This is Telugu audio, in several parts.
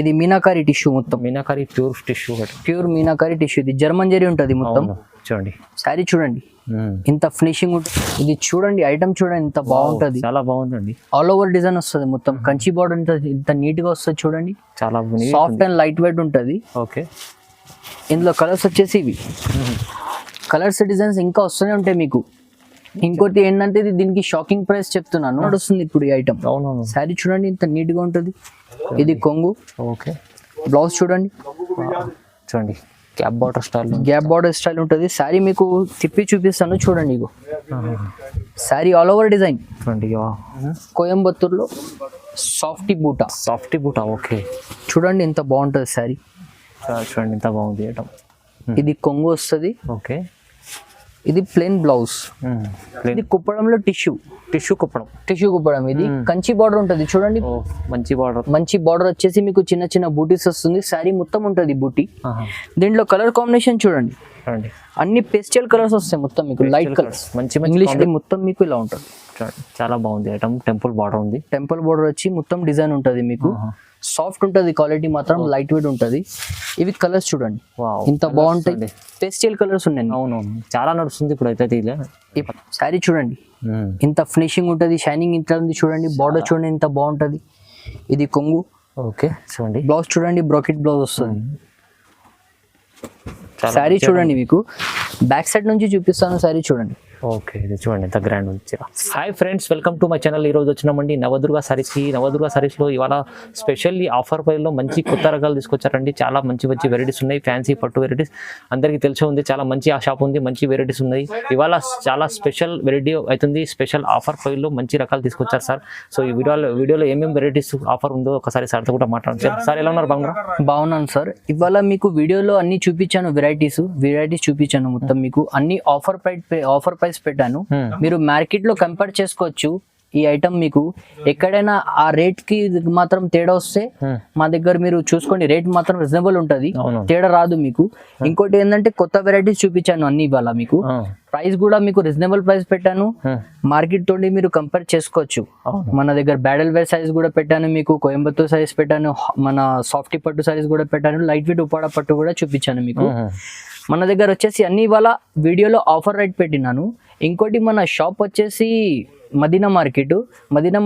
ఇది మీనాకారి టిష్యూ మొత్తం. Meenakari pure tissue, pure meenakari tissue. ఇది జర్మన్ జరీ ఉంటుంది మొత్తం. చూడండి శారీ చూడండి ఇంత ఫినిషింగ్ ఉంటుంది. ఇది చూడండి ఐటమ్ చూడండి ఎంత బాగుంటది, చాలా బాగుందండి. ఆల్ ఓవర్ డిజైన్ వస్తుంది మొత్తం. కంచి బార్డర్ ఇంత నీట్ గా వస్తుంది చూడండి. చాలా సాఫ్ట్ అండ్ లైట్ వెయిట్ ఉంటది. ఓకే, ఇందులో కలర్స్ వచ్చేసి ఇవి. కలర్స్ డిజైన్స్ ఇంకా వస్తూనే ఉంటాయి మీకు. ఇంకోటి ఏంటంటే ఇది దీనికి షాకింగ్ ప్రైస్ చెప్తున్నాను, నడుస్తుంది ఇప్పుడు ఈ ఐటమ్. అవునవును. శారీ చూడండి ఇంత నీట్ గా ఉంటుంది. ఇది కొంగు. ఓకే, బ్లౌజ్ చూడండి. చూడండి gap border style, gap border style ఉంటుంది. శారీ మీకు తిప్పి చూపిస్తాను చూడండి. ఇగో శారీ ఆల్ ఓవర్ డిజైన్. చూడండి కోయంబత్తూర్లో సాఫ్టీ బూటా. సాఫ్టీ బూటా. ఓకే, చూడండి ఎంత బాగుంటుంది శారీ. చూడండి ఎంత బాగుంది ఐటమ్. ఇది కొంగు వస్తుంది. ఓకే, ఇది ప్లెయిన్ బ్లౌజ్. ఇది కుప్పడంలో టిష్యూ కుప్పడం. ఇది కంచి బార్డర్ ఉంటుంది చూడండి. మంచి బార్డర్ వచ్చేసి మీకు చిన్న చిన్న బూటీస్ వస్తుంది. శారీ మొత్తం ఉంటుంది బూటీ. దీంట్లో కలర్ కాంబినేషన్ చూడండి, అన్ని పేస్టల్ కలర్స్ వస్తాయి మొత్తం మీకు. లైట్ కలర్స్, మంచి ఇంగ్లీష్ మొత్తం మీకు ఇలా ఉంటుంది. చాలా బాగుంది ఐటమ్. టెంపుల్ బార్డర్ ఉంది. టెంపుల్ బార్డర్ వచ్చి మొత్తం డిజైన్ ఉంటుంది మీకు. సాఫ్ట్ ఉంటుంది, క్వాలిటీ మాత్రం లైట్ వెయిట్ ఉంటుంది. ఇవి కలర్స్ చూడండి ఇంత బాగుంటాయి. పేస్టల్ కలర్స్ ఉన్నాయి. అవునవును, చాలా నడుస్తుంది ఇప్పుడు అయితే. శారీ చూడండి ఇంత ఫినిషింగ్ ఉంటుంది, షైనింగ్ ఇంత ఉంది చూడండి. బార్డర్ చూడండి ఎంత బాగుంటుంది. ఇది కొంగు. ఓకే, చూడండి బ్లౌజ్ చూడండి, బ్రాకెట్ బ్లౌజ్ వస్తుంది. శారీ చూడండి మీకు బ్యాక్ సైడ్ నుంచి చూపిస్తాను. శారీ చూడండి. ఓకే, ఇది చూడండి ఎంత గ్రాండ్ ఉంది. Hi friends, welcome to my channel. ఈరోజు వచ్చినామండి నవదుర్గ సారీస్కి. నవదుర్గ సారీస్లో ఇవాళ స్పెషల్లీ ఆఫర్ ప్రైస్లో మంచి కొత్త రకాలు తీసుకొచ్చారండి. చాలా మంచి మంచి వెరైటీస్ ఉన్నాయి. ఫ్యాన్సీ పట్టు వెరైటీస్ అందరికీ తెలిసే ఉంది. చాలా మంచి ఆ షాప్ ఉంది, మంచి వెరైటీస్ ఉన్నాయి. ఇవాళ చాలా స్పెషల్ వెరైటీ అవుతుంది. స్పెషల్ ఆఫర్ ప్రైస్లో మంచి రకాలు తీసుకొచ్చారు సార్. సో ఈ వీడియోలో ఏమేమి వెరైటీస్ ఆఫర్ ఉందో ఒకసారి సార్తో కూడా మాట్లాడారు. సార్ ఎలా ఉన్నారు? బాగున్నాను సార్. ఇవాళ మీకు వీడియోలో అన్ని చూపించాను, వెరైటీస్ చూపించాను మొత్తం మీకు. అన్ని ఆఫర్ ప్రైస్ పెట్టాను. మీరు మార్కెట్ లో కంపేర్ చేసుకోవచ్చు. ఈ ఐటమ్ మీకు ఎక్కడైనా ఆ రేట్ కి మాత్రం తేడా వస్తే మా దగ్గర మీరు చూసుకోండి. రేట్ మాత్రం రీజనబుల్ ఉంటది, తేడా రాదు మీకు. ఇంకోటి ఏంటంటే కొత్త వెరైటీస్ చూపించాను అన్ని. ఇవాళ మీకు ప్రైస్ కూడా మీకు రీజనబుల్ ప్రైస్ పెట్టాను. మార్కెట్ తోటి మీరు కంపేర్ చేసుకోవచ్చు. మన దగ్గర బ్యాడల్ వేర్ సైజ్ కూడా పెట్టాను మీకు, కోయంబత్తూర్ సైజ్ పెట్టాను, మన సాఫ్టీ పట్టు సైజ్ కూడా పెట్టాను, లైట్ వెయిట్ ఉప్పాడ పట్టు కూడా చూపించాను మీకు. మన దగ్గర వచ్చేసి అన్ని ఇవాళ వీడియోలో ఆఫర్ రేట్ పెట్టినాను. ఇంకోటి మన షాప్ వచ్చేసి మదీనా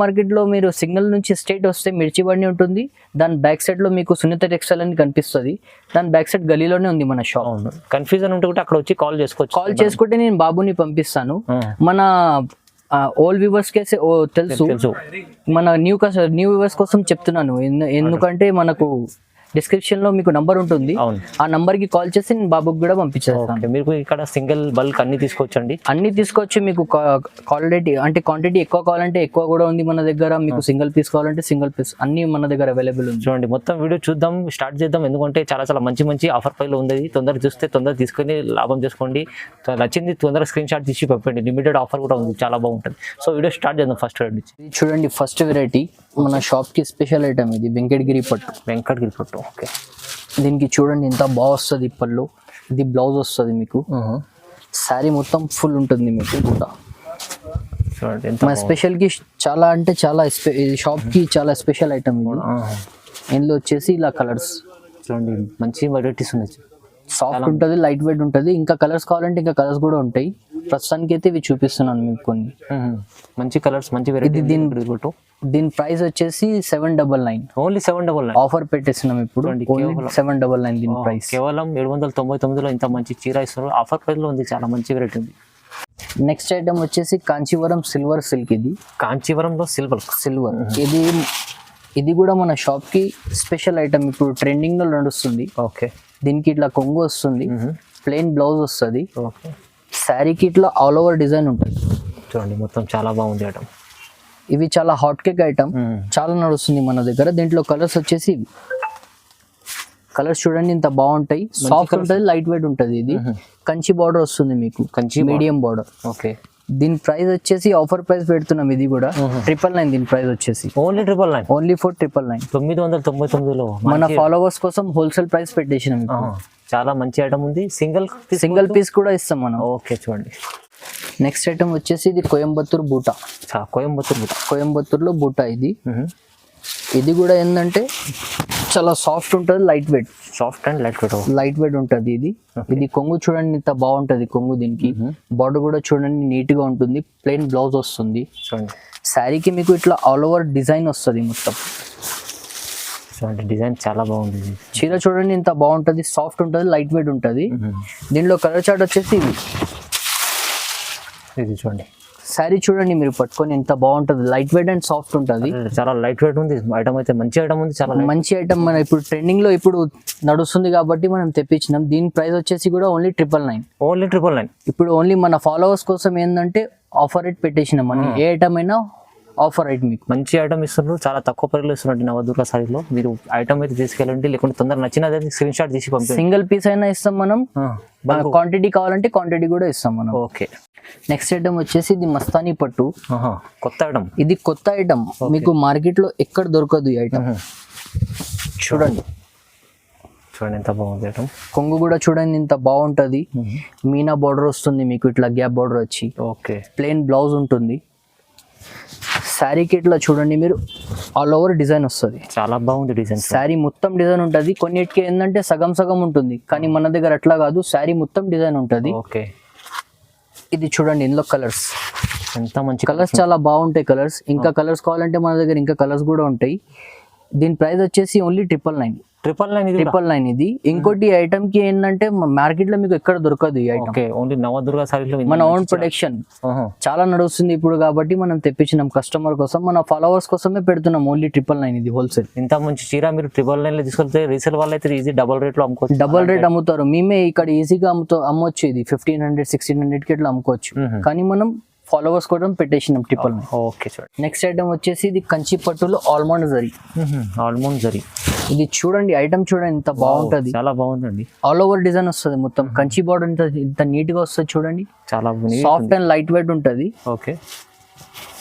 మార్కెట్ లో మీరు సిగ్నల్ నుంచి స్ట్రైట్ వస్తే మిర్చి బండి ఉంటుంది. దాని బ్యాక్ సైడ్ లో మీకు సునీత టెక్స్టైల్ అని కనిపిస్తుంది. దాని బ్యాక్ సైడ్ గలీలోనే ఉంది మన షాప్. కన్ఫ్యూజన్ ఉంటే కూడా అక్కడ వచ్చి కాల్ చేసుకుంటే నేను బాబుని పంపిస్తాను. మన ఓల్డ్ వ్యూవర్స్ కి తెలుసు. మన న్యూ వ్యూవర్స్ కోసం చెప్తున్నాను. ఎందుకంటే మనకు డిస్క్రిప్షన్ లో మీకు నంబర్ ఉంటుంది. ఆ నంబర్ కి కాల్ చేసి నేను బాబుకి కూడా పంపించేస్తాను. మీరు ఇక్కడ సింగిల్ బల్క్ అన్ని తీసుకోవచ్చండి. అన్ని తీసుకోవచ్చు. మీకు క్వాలిటీ అంటే క్వాంటిటీ ఎక్కువ కావాలంటే ఎక్కువ కూడా ఉంది మన దగ్గర. మీకు సింగిల్ పీస్ కావాలంటే సింగిల్ పీస్ అన్ని మన దగ్గర అవైలబుల్ ఉంది. చూడండి మొత్తం వీడియో చూద్దాం, స్టార్ట్ చేద్దాం. ఎందుకంటే చాలా చాలా మంచి ఆఫర్ ప్రైస్ లో ఉంది. తొందరగా చూస్తే తొందరగా తీసుకొని లాభం చేసుకోండి. నచ్చింది తొందరగా స్క్రీన్ షాట్ తీసి పంపండి. లిమిటెడ్ ఆఫర్ కూడా ఉంది, చాలా బాగుంటుంది. సో వీడియో స్టార్ట్ చేద్దాం. ఫస్ట్ చూడండి, ఫస్ట్ వెరైటీ మన షాప్ కి స్పెషల్ ఐటమ్ ఇది వెంకటగిరి పట్టు. ఓకే, దీనికి చూడండి ఎంత బాగా వస్తుంది పళ్ళు. ఇది బ్లౌజ్ వస్తుంది మీకు. శారీ మొత్తం ఫుల్ ఉంటుంది మీకు కూడా. మా స్పెషల్ కి చాలా అంటే చాలా షాప్ కి చాలా స్పెషల్ ఐటమ్ ఇది. ఇందులో వచ్చేసి ఇలా కలర్స్ చూడండి, మంచి వెరైటీస్ ఉన్నాయి. సాఫ్ట్ ఉంటుంది, లైట్ వెయిట్ ఉంటుంది. ఇంకా కలర్స్ కావాలంటే ఇంకా కలర్స్ కూడా ఉంటాయి. ప్రస్తుతానికి అయితే ఇవి చూపిస్తున్నాను మీకు కొన్ని మంచి కలర్స్, మంచి వెరైటీ. దీని ప్రైస్ వచ్చేసి 799. ఓన్లీ 799 ఆఫర్ పెట్టేస్తున్నాం ఇప్పుడు. 799 దీని ప్రైస్. కేవలం 799లో ఇంత మంచి చీర ఇస్తున్నారు. ఆఫర్ ప్రైస్ లో ఉంది, చాలా మంచి వెరైటీ ఉంది. నెక్స్ట్ ఐటమ్ వచ్చేసి కాంచీవరం సిల్వర్ సిల్క్. ఇది కాంచీవరంలో సిల్వర్. ఇది కూడా మన షాప్ కి స్పెషల్ ఐటమ్, ఇప్పుడు ట్రెండింగ్ లో నడుస్తుంది. ఓకే, దీనికి ఇట్లా కొంగు వస్తుంది, ప్లెయిన్ బ్లౌజ్ వస్తుంది. శారీకి ఇట్లా ఆల్ ఓవర్ డిజైన్ ఉంటుంది. చూడండి మొత్తం చాలా బాగుంది ఐటమ్. ఇవి చాలా హాట్ కేక్ ఐటమ్, చాలా నడుస్తుంది మన దగ్గర. దీంట్లో కలర్స్ వచ్చేసి కలర్స్ చూడండి ఇంత బాగుంటాయి. సాఫ్ట్ ఉంటుంది, లైట్ వెయిట్ ఉంటుంది. ఇది కంచి బార్డర్ వస్తుంది మీకు, మీడియం బార్డర్. ఓకే, దీని ప్రైస్ వచ్చేసి ఆఫర్ ప్రైస్ పెడుతున్నాం. ఇది కూడా 999. దీని ప్రైస్ వచ్చేసి ఓన్లీ 999. Only for 999. 999లో మన ఫాలోవర్స్ కోసం హోల్సేల్ ప్రైస్ పెట్టేసినాం. చాలా మంచి ఐటమ్ ఉంది. సింగిల్ పీస్ కూడా ఇస్తాం మనం. ఓకే, చూడండి నెక్స్ట్ ఐటమ్ వచ్చేసి ఇది కోయంబత్తూర్ బూటా. కోయంబత్తూర్లో బూటా. ఇది కూడా ఏంటంటే చాలా సాఫ్ట్ ఉంటుంది, light weight. Soft and light weight ఉంటుంది ఇది కొంగు చూడండి ఇంత బాగుంటది కొంగు. దీనికి బార్డర్ కూడా చూడండి నీట్ గా ఉంటుంది. ప్లెయిన్ బ్లౌజ్ వస్తుంది. చూడండి శారీకి మీకు ఇట్లా ఆల్ ఓవర్ డిజైన్ వస్తుంది మొత్తం. చూడండి డిజైన్ చాలా బాగుంది. చీర చూడండి ఇంత బాగుంటది, సాఫ్ట్ ఉంటుంది, లైట్ వెయిట్ ఉంటుంది. దీనిలో కలర్ చార్ట్ వచ్చేసి ఇది చూడండి. శారీ చూడండి మీరు పట్టుకొని ఎంత బాగుంటది, లైట్ వెయిట్ అండ్ సాఫ్ట్ ఉంటుంది. చాలా లైట్ వెయిట్ ఉంది ఐటమ్, అయితే మంచి ఐటమ్ ఉంది, చాలా మంచి ఐటమ్. మన ఇప్పుడు ట్రెండింగ్ లో ఇప్పుడు నడుస్తుంది కాబట్టి మనం తెప్పించినాం. దీని ప్రైస్ వచ్చేసి కూడా ఓన్లీ 999. ఓన్లీ 999. ఇప్పుడు ఓన్లీ మన ఫాలోవర్స్ కోసం ఏంటంటే ఆఫర్ రేట్ పెట్టేసినాం మనం. ఏ ఐటమ్ అయినా ఆఫర్ రేట్ మీకు మంచి ఐటమ్ ఇస్తున్నారు, చాలా తక్కువ ప్రైస్లో ఇస్తున్నారు నవదుర్గ సారీలో. మీరు ఐటమ్ అయితే తీసుకెళ్ళండి, లేకుంటే తొందరగా నచ్చినది స్క్రీన్ షాట్ తీసి పంపండి. సింగిల్ పీస్ అయినా ఇస్తాం మనం, క్వాంటిటీ కావాలంటే క్వాంటిటీ కూడా ఇస్తాం మనం. ఓకే. నెక్స్ట్ ఐటమ్ వచ్చేసి ఇది మస్తానీ పట్టు, కొత్త ఐటమ్. ఇది కొత్త ఐటమ్, మీకు మార్కెట్ లో ఎక్కడ దొరకదు ఈ ఐటమ్. చూడండి చూడండి ఎంత బాగుంది ఐటమ్. కొంగు కూడా చూడండి ఇంత బాగుంటది. మీనా బార్డర్ వస్తుంది మీకు, ఇట్లా గ్యాప్ బార్డర్ వచ్చి. ఓకే. ప్లెయిన్ బ్లౌజ్ ఉంటుంది. శారీకి ఇట్లా చూడండి మీరు ఆల్ ఓవర్ డిజైన్ వస్తుంది. చాలా బాగుంది డిజైన్. శారీ మొత్తం డిజైన్ ఉంటుంది. కొన్నిటికి ఏంటంటే సగం సగం ఉంటుంది, కానీ మన దగ్గర అట్లా కాదు, శారీ మొత్తం డిజైన్ ఉంటుంది. ఓకే. ఇది చూడండి ఇందులో కలర్స్ ఎంత మంచి కలర్స్, చాలా బాగుంటాయి కలర్స్. ఇంకా కలర్స్ కావాలంటే మన దగ్గర ఇంకా కలర్స్ కూడా ఉంటాయి. దీని ప్రైస్ వచ్చేసి ఓన్లీ 999. 999 ఇది. ఇంకోటి ఐటమ్ కి ఏంటంటే మార్కెట్ లో మీకు ఎక్కడ దొరకదు ఈ ఐటమ్. ఓన్లీ నవదుర్గ సారీలో మన ఓన్ ప్రొడక్షన్ చాలా నడుస్తుంది ఇప్పుడు కాబట్టి మనం తెప్పించినాం కస్టమర్ కోసం, మన ఫాలోవర్స్ కోసమే పెడుతున్నాం. ఓన్లీ 999 ఇది హోల్సేల్. ఇంత మంచి చీర మీరు 999 లో తీసుకెళ్తే రీసేల్ వాళ్ళు అయితే ఈజీ డబుల్ రేట్ లో అమ్ముకోవచ్చు. డబుల్ రేట్ అమ్ముతారు. మేమే ఇక్కడ ఈజీగా అమ్మొచ్చు. ఇది 1500 1600 కి ఇట్లా అమ్ముకోవచ్చు, కానీ మనం ఫాలోవర్స్ కూడా పెట్టేసినాం 999. ఓకే. చూడండి నెక్స్ట్ ఐటమ్ వచ్చేసి ఇది కంచి పట్టులో ఆల్మండ్ జరీ. ఆల్మండ్ జరీ ఇది చూడండి ఐటమ్ చూడండి ఎంత బాగుంటది, చాలా బాగుందండి. ఆల్ ఓవర్ డిజైన్ వస్తుంది మొత్తం. కంచి బార్డర్ ఇంత నీట్ గా వస్తుంది చూడండి. చాలా సాఫ్ట్ అండ్ లైట్ వెయిట్ ఉంటది. ఓకే.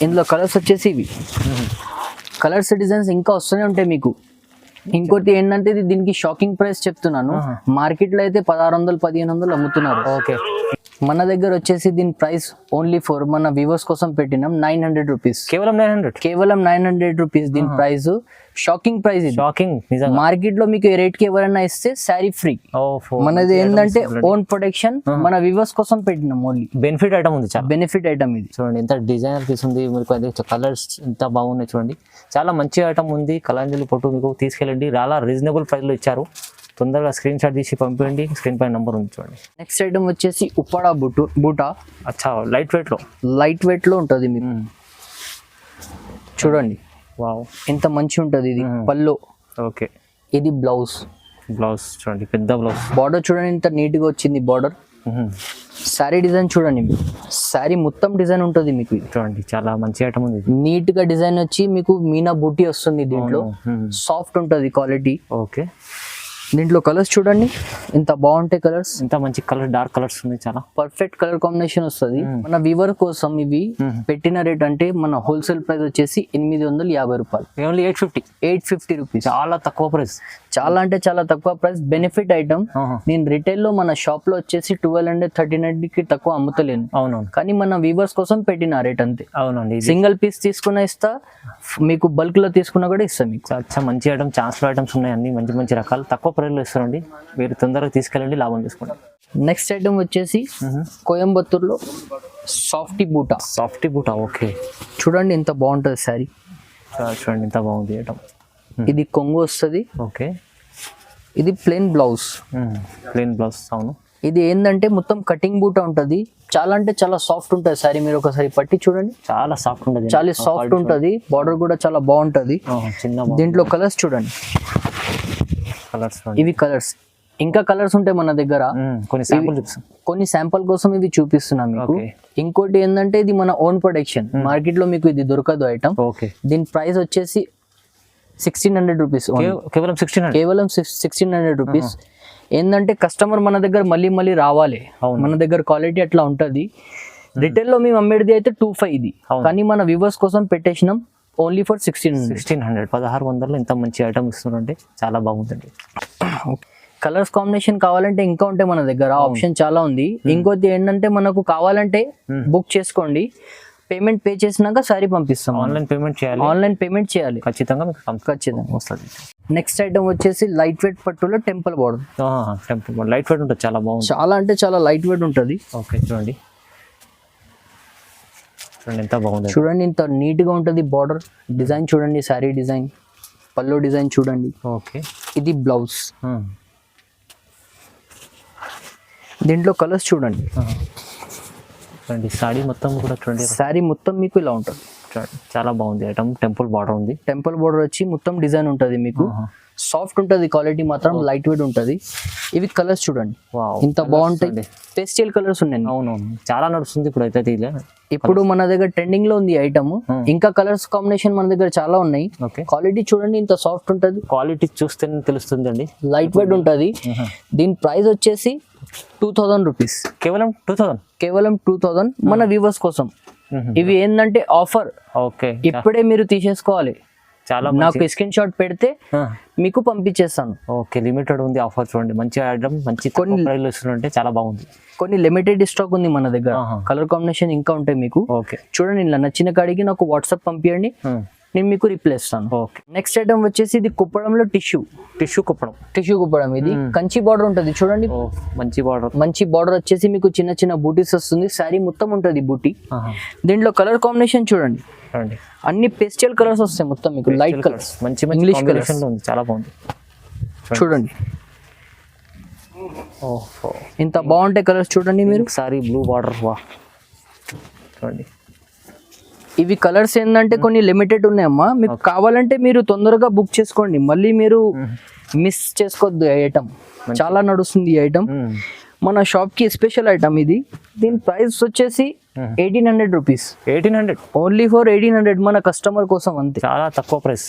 ఇందులో కలర్స్ వచ్చేసి ఇవి. కలర్స్ డిజైన్స్ ఇంకా వస్తూనే ఉంటాయి మీకు. ఇంకోటి ఏంటంటే ఇది దీనికి షాకింగ్ ప్రైస్ చెప్తున్నాను. మార్కెట్ లో అయితే 1600 1500 అమ్ముతున్నారు. ఓకే. మన దగ్గర వచ్చేసి దీని ప్రైస్ ఓన్లీ ఫర్ మన వ్యూవర్స్ కోసం పెట్టినాం 900 రూపీస్. కేవలం 900 రూపీస్ దీని ప్రైస్. షాకింగ్ ప్రైస్ ఇది. షాకింగ్. మార్కెట్ లో మీకు ఏ రేట్ కి ఎవరైనా ఇస్తే శారీ ఫ్రీ. మనది ఏంటంటే ఓన్ ప్రొడక్షన్, మన వ్యూవర్స్ కోసం పెట్టినాం. ఓన్లీ బెనిఫిట్ ఐటమ్ ఉంది, చాలా బెనిఫిట్ ఐటమ్ ఇది. చూడండి ఎంత డిజైనర్ పీస్ ఉంది మీకు. కలర్స్ ఎంత బాగున్నాయి చూడండి, చాలా మంచి ఐటమ్ ఉంది. కళాంజలి పట్టు మీకు తీసుకెళ్ళండి, చాలా రీజనబుల్ ప్రైస్ లో ఇచ్చారు. తొందరగా స్క్రీన్ షాట్ తీసి పంపించండి, స్క్రీన్ పై నంబర్ ఉంది చూడండి. నెక్స్ట్ ఐటమ్ వచ్చేసి ఉప్పాడా బూటా. అచ్చా, లైట్ వెయిట్ లో ఉంటుంది మీకు. చూడండి వావ్ ఎంత మంచి ఉంటుంది ఇది. పళ్ళు. ఓకే. ఇది బ్లౌజ్ చూడండి, పెద్ద బ్లౌజ్. బార్డర్ చూడండి ఎంత నీట్ గా వచ్చింది బార్డర్. శారీ డిజైన్ చూడండి, శారీ మొత్తం డిజైన్ ఉంటుంది మీకు. చూడండి చాలా మంచి ఐటమ్ ఉంది. నీట్ గా డిజైన్ వచ్చి మీకు మీనా బూటీ వస్తుంది దీంట్లో. సాఫ్ట్ ఉంటుంది క్వాలిటీ. ఓకే. దీంట్లో కలర్స్ చూడండి ఎంత బాగుంటాయి కలర్స్. ఎంత మంచి కలర్, డార్క్ కలర్స్ ఉన్నాయి, చాలా పర్ఫెక్ట్ కలర్ కాంబినేషన్ వస్తుంది. మన వీవర్ కోసం ఇవి పెట్టిన రేట్ అంటే మన హోల్సేల్ ప్రైస్ వచ్చేసి 850 రూపాయలు. Only 850 rupees. చాలా తక్కువ ప్రైస్, చాలా అంటే చాలా తక్కువ ప్రైస్. Benefit item. నేను రిటైల్ లో మన షాప్ లో వచ్చేసి 1200 1300 కి తక్కువ అమ్ముతలేను. అవునవును, కానీ మన వీవర్స్ కోసం పెట్టిన రేట్ అంతే. అవునండి. సింగిల్ పీస్ తీసుకున్నా ఇస్తా, మీకు బల్క్ లో తీసుకున్నా కూడా ఇస్తా మీకు. చాలా మంచి ఐటమ్, ఛాన్స్ లో ఐటమ్స్ ఉన్నాయి, అన్ని మంచి మంచి రకాలు తక్కువ ప్రైస్ లో ఇస్తారండి. మీరు తొందరగా తీసుకెళ్ళండి, లాభం తీసుకోండి. నెక్స్ట్ ఐటమ్ వచ్చేసి కోయంబత్తూర్లో సాఫ్టీ బూటా. ఓకే. చూడండి ఎంత బాగుంటుంది శారీ. చూడండి ఎంత బాగుంది ఐటమ్. ఇది కొంగు వస్తుంది. ఓకే. ఇది ప్లెయిన్ బ్లౌజ్. అవును. ఇది ఏంటంటే మొత్తం కటింగ్ బూటా ఉంటుంది. చాలా అంటే చాలా సాఫ్ట్ ఉంటుంది శారీ. మీరు ఒకసారి పట్టి చూడండి, చాలా సాఫ్ట్ ఉంటుంది, చాలా సాఫ్ట్ ఉంటుంది. బార్డర్ కూడా చాలా బాగుంటుంది. దీంట్లో కలర్స్ చూడండి, ఇవి కలర్స్. ఇంకా కలర్స్ ఉంటాయి మన దగ్గర. కొన్ని శాంపుల్ కోసం ఇది చూపిస్తున్నా మీకు. ఇంకోటి ఏంటంటే ఇది మన ఓన్ ప్రొడక్షన్. మార్కెట్ లో మీకు ఇది దొరకదు ఐటమ్. దీని ప్రైస్ వచ్చేసి 1600 రూపీస్. కేవలం 1600 రూపీస్. ఏంటంటే కస్టమర్ మన దగ్గర మళ్ళీ రావాలి. మన దగ్గర క్వాలిటీ అట్లా ఉంటుంది. రిటైల్ లో మేము అమ్మేది అయితే 2500 ఇది, కానీ మన వ్యూవర్స్ కోసం పెట్టేసినాం ఓన్లీ ఫర్ 1600 ఇంత మంచి ఐటమ్ ఇస్తున్నారంటే చాలా బాగుందండి. కలర్స్ కాంబినేషన్ కావాలంటే ఇంకా ఉంటే మన దగ్గర ఆప్షన్ చాలా ఉంది. ఇంకోటి ఏంటంటే మనకు కావాలంటే బుక్ చేసుకోండి, పేమెంట్ పే చేసినాక సారీ పంపిస్తాం. ఆన్లైన్ పేమెంట్ చేయాలి. ఖచ్చితంగా వస్తుంది. నెక్స్ట్ ఐటమ్ వచ్చేసి లైట్ వెయిట్ పట్టులో temple border. Temple light weight ఉంటుంది, చాలా బాగుంది. చాలా అంటే చాలా లైట్ వెయిట్ ఉంటుంది. ఓకే చూడండి చూడండి ఎంత బాగుంది. చూడండి ఇంత నీట్ గా ఉంటుంది బార్డర్. డిజైన్ చూడండి, శారీ డిజైన్, పల్లో డిజైన్ చూడండి. ఓకే ఇది బ్లౌజ్. దీంట్లో కలర్స్ చూడండి. చూడండి సారీ మొత్తం కూడా చూడండి, శారీ మొత్తం మీకు ఇలా ఉంటుంది. చూడండి చాలా బాగుంది ఐటమ్. టెంపుల్ బార్డర్ ఉంది. టెంపుల్ బార్డర్ వచ్చి మొత్తం డిజైన్ ఉంటుంది మీకు. సాఫ్ట్ ఉంటుంది, క్వాలిటీ మాత్రం లైట్ వెయిట్ ఉంటుంది. ఇవి కలర్స్ చూడండి ఇంత బాగుంటాయి. పేస్టల్ కలర్స్ ఉన్నాయి. అవునవును చాలా నడుస్తుంది ఇప్పుడు అయితే. ఇప్పుడు మన దగ్గర ట్రెండింగ్ లో ఉంది ఐటమ్. ఇంకా కలర్స్ కాంబినేషన్ మన దగ్గర చాలా ఉన్నాయి. క్వాలిటీ చూడండి ఇంత సాఫ్ట్ ఉంటుంది. క్వాలిటీ చూస్తేనే తెలుస్తుంది అండి. లైట్ వెయిట్ ఉంటుంది. దీని ప్రైస్ వచ్చేసి 2000 రూపీస్. కేవలం 2000. కేవలం 2000 మన వ్యూవర్స్ కోసం. ఇవి ఏంటంటే ఆఫర్. ఓకే ఇప్పుడే మీరు తీసేసుకోవాలి. చాలా నాకు స్క్రీన్ షాట్ పెడితే మీకు పంపించేస్తాను. ఓకే లిమిటెడ్ ఉంది ఆఫర్. చూడండి మంచి ఐటమ్, మంచి కొన్ని ప్రైస్ ఇస్తుంటే చాలా బాగుంది. కొన్ని లిమిటెడ్ స్టాక్ ఉంది మన దగ్గర. కలర్ కాంబినేషన్ ఇంకా ఉంటాయి మీకు. ఓకే చూడండి ఇలా నచ్చిన కాడికి నాకు వాట్సాప్ పంపించండి, నేను మీకు రిప్లై ఇస్తాను. ఓకే నెక్స్ట్ ఐటమ్ వచ్చేసి ఇది కుప్పడంలో టిష్యూ కుప్పడం. ఇది కంచి బార్డర్ ఉంటుంది చూడండి. మంచి బార్డర్ వచ్చేసి మీకు చిన్న చిన్న బూటీస్ వస్తుంది. శారీ మొత్తం ఉంటుంది బూటీ. దీంట్లో కలర్ కాంబినేషన్ చూడండి, అన్ని పేస్టల్ కలర్స్ వస్తాయి మొత్తం మీకు. లైట్ కలర్స్, మంచి ఇంగ్లీష్ కలర్స్ చాలా బాగుంది. చూడండి ఇంత బాగుంటాయి కలర్స్. చూడండి మీరు సారీ బ్లూ బార్డర్. చూడండి ఇవి కలర్స్ ఏంటంటే కొన్ని లిమిటెడ్ ఉన్నాయమ్మా. మీకు కావాలంటే మీరు తొందరగా బుక్ చేసుకోండి, మళ్ళీ మీరు మిస్ చేసుకోవద్దు. ఐటమ్ చాలా నడుస్తుంది ఈ ఐటమ్. మన షాప్ కి స్పెషల్ ఐటమ్ ఇది. దీని ప్రైస్ వచ్చేసి 1800 రూపీస్. 1800 ఓన్లీ ఫర్ 1800 మన కస్టమర్ కోసం అంతే. చాలా తక్కువ ప్రైస్.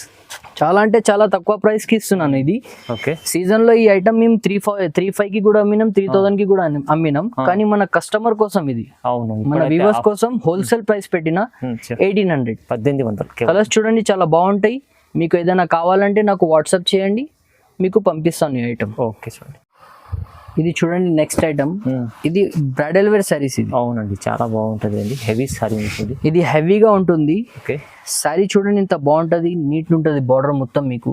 చాలా అంటే చాలా తక్కువ ప్రైస్ కి ఇస్తున్నాను ఇది. ఓకే సీజన్ లో ఈ ఐటమ్ మేము 3,500 కి కూడా అమ్మినాం, 3000 కి కూడా అమ్మినాం. కానీ మన కస్టమర్ కోసం ఇది, అవును మన వ్యూవర్స్ కోసం హోల్సేల్ ప్రైస్ పెట్టిన 1800. 1800. కలర్స్ చూడండి చాలా బాగుంటాయి. మీకు ఏదైనా కావాలంటే నాకు వాట్సాప్ చేయండి, మీకు పంపిస్తాను ఈ ఐటమ్. ఓకే చూడండి ఇది చూడండి నెక్స్ట్ ఐటమ్. ఇది బ్రైడల్ వేర్ సారీస్. ఇది అవునండి చాలా బాగుంటది అండి. హెవీ సారీ ఉంటుంది. ఇది హెవీగా ఉంటుంది. ఓకే సారీ చూడండి ఇంత బాగుంటది, నీట్ ఉంటుంది బార్డర్ మొత్తం మీకు.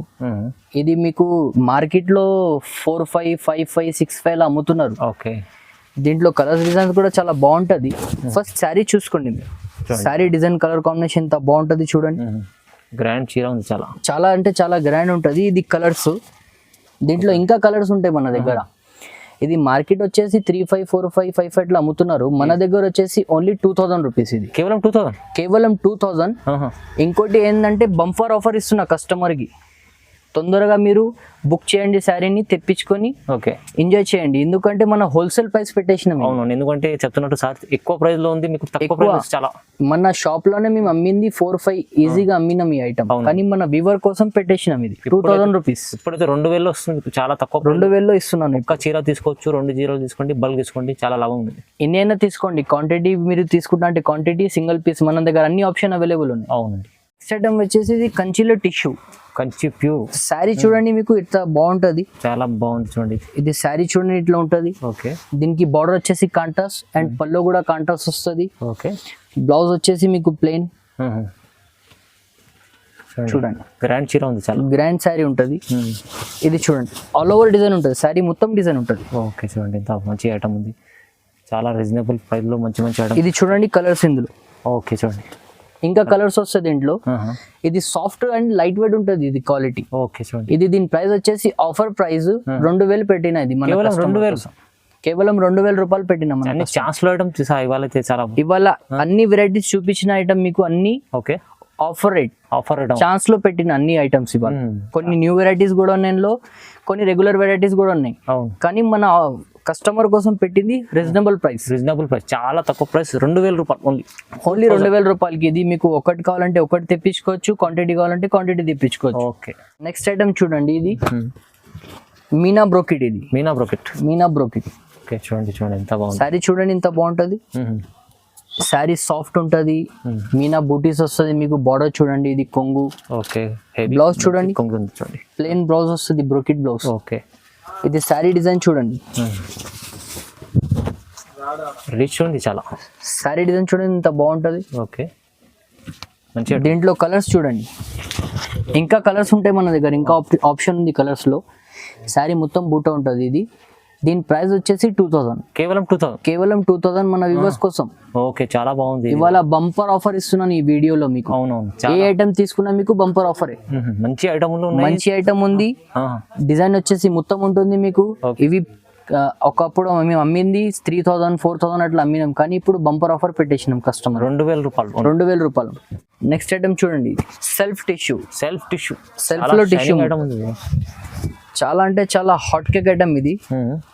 ఇది మీకు మార్కెట్ లో 4500, 5500, 6500 అమ్ముతున్నారు. ఓకే దీంట్లో కలర్స్ డిజైన్స్ కూడా చాలా బాగుంటది. ఫస్ట్ శారీ చూసుకోండి మీరు. శారీ డిజైన్ కలర్ కాంబినేషన్ ఇంత బాగుంటది చూడండి. గ్రాండ్ చీర ఉంది. చాలా అంటే చాలా గ్రాండ్ ఉంటది. ఇది కలర్స్. దీంట్లో ఇంకా కలర్స్ ఉంటాయి మన దగ్గర. ఇది మార్కెట్ వచ్చేసి 3500, 4500, 5500 అమ్ముతున్నారు. మన దగ్గర వచ్చేసి ఓన్లీ 2000 రూపీస్. ఇది కేవలం 2000. ఇంకోటి ఏంటంటే బంఫర్ ఆఫర్ ఇస్తున్నా కస్టమర్ కి. తొందరగా మీరు బుక్ చేయండి, శారీని తెప్పించుకొని ఓకే ఎంజాయ్ చేయండి. ఎందుకంటే మన హోల్సేల్ ప్రైస్ పెట్టేసినాం. అవును ఎందుకంటే చెప్తున్నట్టు సార్ ఎక్కువ ప్రైస్ లో ఉంది, మీకు తక్కువ ప్రైస్. చాలా మన షాప్ లోనే మేము అమ్మింది 4-5 ఈజీగా అమ్మినాం ఈ ఐటమ్. కానీ మన వ్యూవర్ కోసం పెట్టేసినాం ఇది 2000 రూపీస్. ఇప్పుడైతే 2000 వస్తుంది. చాలా తక్కువ. 2000 ఇస్తున్నాను. ఒక్క చీర తీసుకోవచ్చు, 2 చీరలు తీసుకోండి, బల్క్ తీసుకోండి, చాలా లాభం ఉంది. ఎన్నైనా తీసుకోండి. క్వాంటిటీ మీరు తీసుకుంటా అంటే క్వాంటిటీ, సింగిల్ పీస్ మన దగ్గర అన్ని ఆప్షన్ అవైలబుల్ ఉన్నాయి. అవునండి. నెక్స్ట్ ఐటమ్ వచ్చేసి ఇది కంచిలో టిష్యూ. కంచి ప్యూర్ శారీ చూడండి మీకు ఇట్లా బాగుంటది. చాలా బాగుంది చూడండి. ఇది శారీ చూడండి ఇట్లా ఉంటది. ఓకే దీనికి బార్డర్ వచ్చేసి కాంట్రాస్ట్ అండ్ పల్లో కూడా కాంట్రాస్ట్ వస్తుంది. ఓకే బ్లౌజ్ వచ్చేసి మీకు ప్లెయిన్. చూడండి గ్రాండ్ చీర ఉంది, చాలా గ్రాండ్ శారీ ఉంటది. ఇది చూడండి ఆల్ ఓవర్ డిజైన్ ఉంటుంది. శారీ మొత్తం డిజైన్ ఉంటుంది. ఓకే చూడండి ఎంత మంచి ఐటమ్ ఉంది. చాలా రీజనబుల్ ప్రైస్ లో మంచి మంచి ఐటమ్. ఇది చూడండి కలర్స్ ఇందులో. ఓకే చూడండి ఇంకా కలర్స్ వస్తుంది దీంట్లో. ఇది సాఫ్ట్ అండ్ లైట్ వెయిట్ ఉంటుంది. ఇది క్వాలిటీ. ఓకే చూడండి. ఇది దీని ప్రైస్ వచ్చేసి ఆఫర్ ప్రైస్ 2000 పెట్టిన. ఇది కేవలం 2000. కేవలం 2000 రూపాయలు పెట్టినాం. ఛాన్స్ లో ఐటమ్ ఇవాళ అన్ని వెరైటీస్ చూపించిన ఐటమ్ మీకు అన్ని ఓకే ఆఫర్ రేట్. ఛాన్స్ లో పెట్టిన అన్ని ఐటమ్స్ ఇవాళ. కొన్ని న్యూ వెరైటీస్ కూడా ఉన్నాయి, కొన్ని రెగ్యులర్ వెరైటీస్ కూడా ఉన్నాయి. కానీ మన కస్టమర్ కోసం పెట్టింది రీజనబుల్ ప్రైస్. చాలా తక్కువ ప్రైస్. 2000 రూపాయలు ఓన్లీ 2000 రూపాయలకి. ఇది మీకు ఒకటి కావాలంటే ఒకటి తెప్పించుకోవచ్చు, క్వాంటిటీ కావాలంటే క్వాంటిటీ తెప్పించుకోవచ్చు. ఓకే నెక్స్ట్ ఐటమ్ చూడండి. ఇది మీనా బ్రోకెట్. ఇది మీనా బ్రోకెట్. ఓకే చూడండి ఎంత బాగుంది. శారీ చూడండి ఇంత బాగుంటది. శారీ సాఫ్ట్ ఉంటది. మీనా బూటీస్ వస్తుంది మీకు. బార్డర్ చూడండి ఇది కొంగు. ఓకే బ్లౌజ్ చూడండి చూడండి ప్లెయిన్ బ్లౌజ్ వస్తుంది, బ్రోకెట్ బ్లౌజ్. ఓకే ఇది శారీ డిజైన్ చూడండి. రిచ్ ఉంది చాలా. శారీ డిజైన్ చూడండి ఇంత బాగుంటది. ఓకే మంచి item. దీంట్లో కలర్స్ చూడండి, ఇంకా కలర్స్ ఉంటాయి మన దగ్గర, ఇంకా ఆప్షన్ ఉంది కలర్స్ లో. శారీ మొత్తం బూట ఉంటుంది ఇది. దీని ప్రైస్ వచ్చేసి 2000, కేవలం 2000. కేవలం 2000 మన వ్యూవర్స్ కోసం. ఓకే, చాలా బాగుంది. ఇవాళ బంపర్ ఆఫర్ ఇస్తున్నాను ఈ వీడియోలో మీకు. అవునవును, ఏ ఐటమ్ తీసుకున్నా మీకు బంపర్ ఆఫరే. మంచి ఐటమ్లు ఉన్నాయి. మంచి ఐటమ్ ఉంది. డిజైన్ వచ్చేసి మొత్తం ఉంటుంది మీకు. ఇవి ఒకప్పుడు మేము అమ్మింది 3000 4000 అట్లా అమ్మినాం, కానీ ఇప్పుడు బంపర్ ఆఫర్ పెట్టేసినాం కస్టమర్ 2000 రూపాయలు. 2000 రూపాయలు. నెక్స్ట్ ఐటమ్ చూడండి, సెల్ఫ్ టిష్యూ. సెల్ఫ్ లో టిష్యూ ఐటమ్ ఉంది. చాలా అంటే చాలా హాట్ కేక్ ఐటమ్ ఇది.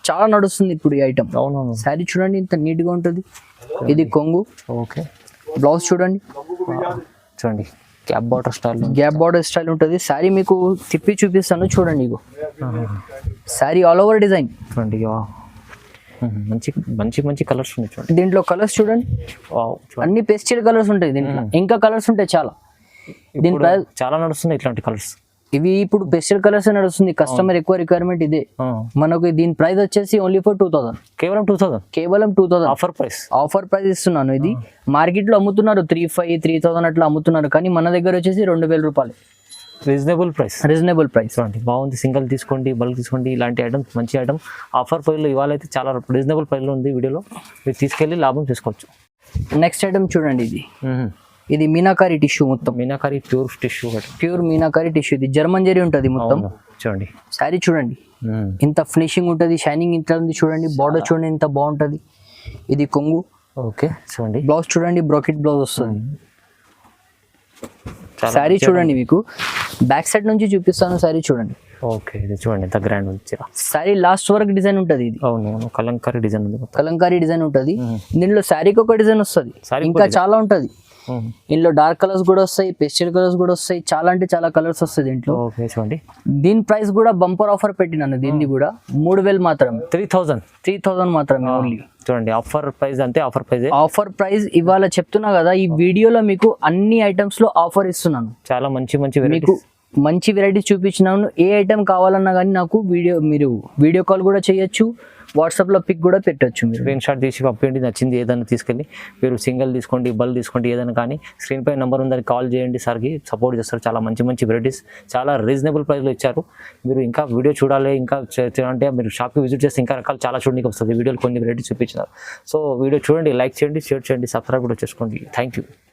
చాలా నడుస్తుంది ఇప్పుడు ఈ ఐటమ్. అవునవును. శారీ చూడండి ఇంత నీట్ గా ఉంటుంది. ఇది కొంగు. ఓకే, బ్లౌజ్ చూడండి, చూడండి gap border style. Gap border style ఉంటుంది. శారీ మీకు తిప్పి చూపిస్తాను చూడండి. ఇగో శారీ ఆల్ ఓవర్ డిజైన్ చూడండి. మంచి మంచి మంచి కలర్స్ ఉన్నాయి చూడండి. దీంట్లో కలర్స్ చూడండి, అన్ని పేస్టల్ కలర్స్ ఉంటాయి దీంట్లో. ఇంకా కలర్స్ ఉంటాయి చాలా. దీని ప్రైస్ చాలా నడుస్తున్నాయి ఇట్లాంటి కలర్స్. ఇవి ఇప్పుడు పేస్టల్ కలర్స్ నడుస్తుంది, కస్టమర్ ఎక్కువ రిక్వైర్మెంట్ ఇదే. మనకు దీని ప్రైస్ వచ్చేసి ఓన్లీ ఫర్ 2000, కేవలం 2000. కేవలం 2000 ఆఫర్ ప్రైస్ ఇస్తున్నాను. ఇది మార్కెట్ లో అమ్ముతున్నారు 3500-3000 అట్లా అమ్ముతున్నారు, కానీ మన దగ్గర వచ్చేసి 2000 రూపాయలు. Reasonable price. చూడండి బాగుంది. సింగిల్ తీసుకోండి, బల్క్ తీసుకోండి, ఇలాంటి ఐటమ్స్ మంచి ఐటమ్ ఆఫర్ ప్రైస్లో ఇవాళ అయితే చాలా రీజనబుల్ ప్రైస్లో ఉంది. వీడియోలో మీరు తీసుకెళ్ళి లాభం చేసుకోవచ్చు. నెక్స్ట్ ఐటమ్ చూడండి, ఇది మీనాకారి టిష్యూ. మొత్తం మీనాకారి ప్యూర్ మీనాకారి టిష్యూ. ఇది జర్మన్ జరీ ఉంటుంది మొత్తం. చూడండి శారీ చూడండి ఇంత ఫినిషింగ్ ఉంటుంది, షైనింగ్ ఇంత ఉంది చూడండి. బార్డర్ చూడండి ఇంత బాగుంటుంది. ఇది కొంగు. ఓకే, చూడండి బ్లౌజ్ చూడండి, బ్రోకెట్ బ్లౌజ్ వస్తుంది. శారీ చూడండి, మీకు బ్యాక్ సైడ్ నుంచి చూపిస్తాను. శారీ చూడండి. ఓకే, ఇది చూడండి ఎంత గ్రాండ్ ఉంది. శారీ లాస్ట్ వరకు డిజైన్ ఉంటుంది. ఇది అవును, కలంకారీ డిజైన్ ఉంది. కలంకారీ డిజైన్ ఉంటుంది. దీనిలో శారీకి ఒక డిజైన్ వస్తుంది, ఇంకా చాలా ఉంటుంది. ఇందులో డార్క్ కలర్స్ కూడా వస్తాయి, పేస్టల్ కలర్స్ కూడా వస్తాయి. చాలా అంటే చాలా కలర్స్ వస్తాయి దీంట్లో. ఓకే, చూడండి. దీని ప్రైస్ కూడా బంపర్ ఆఫర్ పెట్టినాను. దీన్ని కూడా 3000 మాత్రమే. 3000 మాత్రమే ఓన్లీ. చూడండి ఆఫర్ ప్రైస్, అంతే ఆఫర్ ప్రైస్. ఇవాళ చెప్తున్నా కదా, ఈ వీడియోలో మీకు అన్ని ఐటమ్స్ లో ఆఫర్ ఇస్తున్నాను. చాలా మంచి మీకు మంచి వెరైటీస్ చూపించినాను. ఏ ఐటమ్ కావాలన్నా కానీ నాకు మీరు వీడియో కాల్ కూడా చేయొచ్చు, వాట్సాప్ లో పిక్ కూడా పెట్టొచ్చు. మీరు స్క్రీన్ షాట్ తీసి పంపించండి, నచ్చింది ఏదైనా తీసుకెళ్ళి. మీరు సింగిల్ తీసుకోండి, బల్క్ తీసుకోండి, ఏదైనా కానీ స్క్రీన్ పై నెంబర్ ఉందని కాల్ చేయండి. సార్కి సపోర్ట్ చేస్తారు. చాలా మంచి వెరైటీస్ చాలా రీజనబుల్ ప్రైస్లో ఇచ్చారు. మీరు ఇంకా వీడియో చూడాలి, ఇంకా అంటే మీరు షాప్కి విజిట్ చేస్తే ఇంకా రకాలు చాలా చూడడానికి వస్తుంది. వీడియోలో కొన్ని వెరైటీస్ చూపించినారు. సో వీడియో చూడండి, లైక్ చేయండి, షేర్ చేయండి, సబ్స్క్రైబ్ కూడా చేసుకోండి. Thank you.